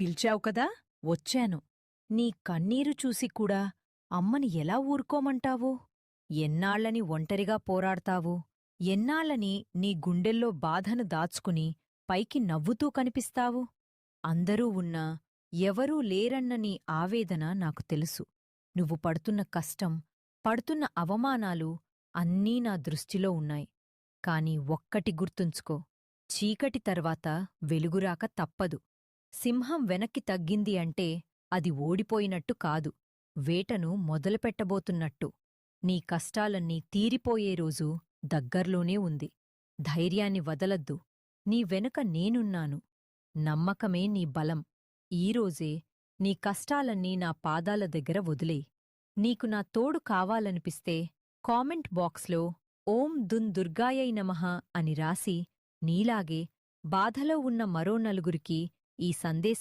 పిలిచావు కదా, వచ్చాను. నీ కన్నీరు చూసి కూడా అమ్మని ఎలా ఊరుకోమంటావు? ఎన్నాళ్ళని ఒంటరిగా పోరాడతావు? ఎన్నాళ్ళని నీ గుండెల్లో బాధను దాచుకుని పైకి నవ్వుతూ కనిపిస్తావు? అందరూ ఉన్నా ఎవరూ లేరన్న నీ ఆవేదన నాకు తెలుసు. నువ్వు పడుతున్న కష్టం, పడుతున్న అవమానాలు అన్నీ నా దృష్టిలో ఉన్నాయి. కాని ఒక్కటి గుర్తుంచుకో, చీకటి తర్వాత వెలుగురాక తప్పదు. సింహం వెనక్కి తగ్గింది అంటే అది ఓడిపోయినట్టు కాదు, వేటను మొదలుపెట్టబోతున్నట్టు. నీ కష్టాలన్నీ తీరిపోయే రోజు దగ్గర్లోనే ఉంది. ధైర్యాన్ని వదలద్దు. నీ వెనుక నేనున్నాను. నమ్మకమే నీ బలం. ఈరోజే నీ కష్టాలన్నీ నా పాదాల దగ్గర వదిలేయ్. నీకు నా తోడు కావాలనిపిస్తే కామెంట్ బాక్స్లో ఓం దున్ దుర్గాయై నమః అని రాసి నీలాగే బాధలో ఉన్న మరో నలుగురికి ఈ సందేశాన్ని